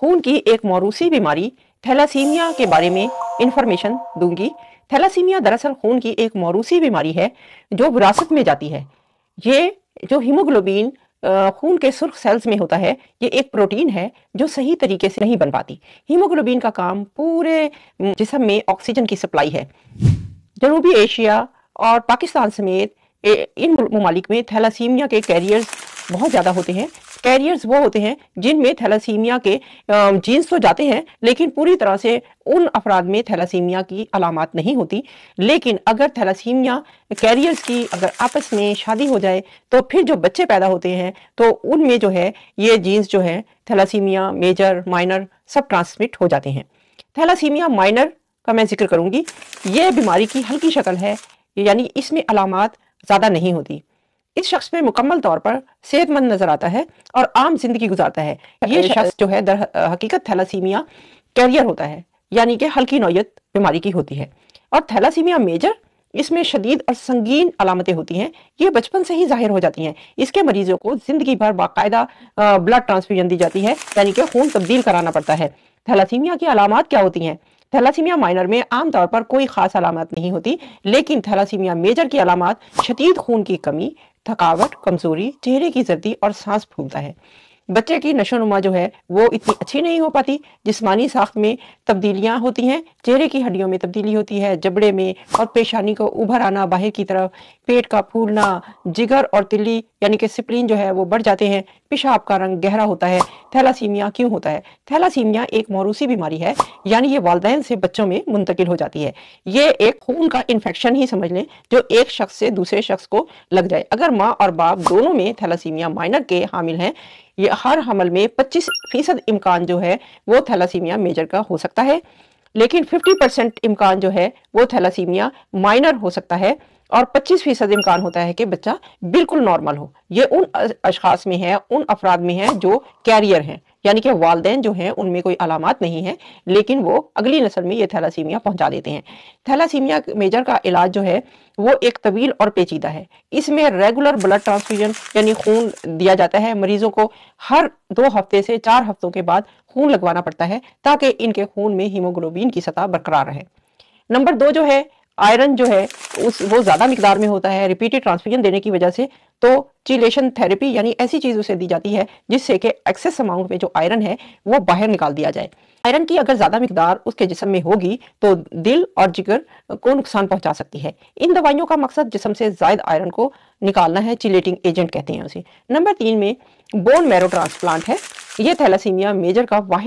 खून की एक मौरूसी बीमारी थैलासीमिया के बारे में इंफॉर्मेशन दूंगी। थैलासीमिया दरअसल खून की एक मौरूसी बीमारी है जो विरासत में जाती है। ये जो हीमोग्लोबिन खून के सुर्ख सेल्स में होता है, ये एक प्रोटीन है जो सही तरीके से नहीं बन पाती। हीमोग्लोबिन का काम पूरे जिस्म में ऑक्सीजन की सप्लाई है। जनूबी एशिया और पाकिस्तान समेत इन ममालिक में थैलासीमिया के कैरियर्स बहुत ज़्यादा होते हैं। कैरियर्स वो होते हैं जिनमें थैलासीमिया के जीन्स तो जाते हैं, लेकिन पूरी तरह से उन अफराद में थैलासीमिया की अलामात नहीं होती। लेकिन अगर थैलासीमिया कैरियर्स की अगर आपस में शादी हो जाए तो फिर जो बच्चे पैदा होते हैं तो उनमें जो है ये जीन्स जो है थैलासीमिया मेजर माइनर सब ट्रांसमिट हो जाते हैं। थैलासीमिया माइनर का मैं जिक्र करूंगी। ये बीमारी की हल्की शक्ल है, यानी इसमें अलामात ज़्यादा नहीं होती। इस शख्स में मुकम्मल तौर पर सेहतमंद नजर आता है और आम जिंदगी गुजारता है। ये शख्स जो है दर हकीकत थैलासीमिया कैरियर होता है, यानी कि हल्की नौयत बीमारी की होती है। और थैलासीमिया मेजर, इसमें शदीद और संगीन अलामतें होती हैं। ये बचपन से ही जाहिर हो जाती हैं। इसके मरीजों को जिंदगी भर बाकायदा ब्लड ट्रांसफ्यूजन दी जाती है, यानी कि खून तब्दील कराना पड़ता है। थैलासीमिया की अलामात क्या होती हैं? थैलासीमिया माइनर में आमतौर पर कोई खास अलामत नहीं होती, लेकिन थैलासीमिया मेजर की अलामत शदीद खून की कमी, थकावट, कमजोरी, चेहरे की जर्दी और सांस फूलता है। बच्चे की नशोनुमा जो है वो इतनी अच्छी नहीं हो पाती। जिस्मानी साख्त में तब्दीलियां होती हैं, चेहरे की हड्डियों में तब्दीली होती है, जबड़े में और पेशानी को उभर आना बाहर की तरफ, पेट का फूलना, जिगर और तिल्ली यानी कि स्प्लीन जो है वो बढ़ जाते हैं, पेशाब का रंग गहरा होता है। थैलासीमिया क्यों होता है? थैलासीमिया एक मौरूसी बीमारी है, यानी ये वालिदैन से बच्चों में मुंतकिल हो जाती है। ये एक खून का इन्फेक्शन ही समझ लें जो एक शख्स से दूसरे शख्स को लग जाए। अगर माँ और बाप दोनों में थैलासीमिया माइनर के हामिल हैं, ये हर हमल में 25% इम्कान जो है वो थैलासीमिया मेजर का हो सकता है, लेकिन 50% इम्कान जो है वो थैलासीमिया माइनर हो सकता है और 25% इम्कान होता है कि बच्चा बिल्कुल नॉर्मल हो। ये उन अशखास में है, उन अफराद में है जो कैरियर हैं, यानी कि वालिदैन जो हैं उनमें कोई अलामात नहीं है, लेकिन वो अगली नस्ल में ये थैलासीमिया पहुंचा देते हैं। थैलासीमिया मेजर का इलाज जो है वो एक तवील और पेचीदा है। इसमें रेगुलर ब्लड ट्रांसफ्यूजन यानी खून दिया जाता है। मरीजों को हर 2 हफ्ते से 4 हफ्तों के बाद खून लगवाना पड़ता है ताकि इनके खून में हीमोग्लोबिन की सतह बरकरार रहे। नंबर 2 जो है आयरन जो है वो ज्यादा मिकदार में होता है रिपीटेड ट्रांसफ्यूजन देने की वजह से। तो चिलेशन थेरेपी यानी ऐसी चीज उसे दी जाती है जिससे कि एक्सेस अमाउंट में जो आयरन है वो बाहर निकाल दिया जाए। आयरन की अगर ज्यादा मिकदार उसके जिस्म में होगी तो दिल और जिगर को नुकसान पहुंचा सकती है। इन दवाइयों का मकसद जिस्म से जायद आयरन को निकालना है, चिलेटिंग एजेंट कहते हैं उसे। नंबर 3 में बोन मैरो ट्रांसप्लांट है। ये थैलासीमिया मेजर का वाहिद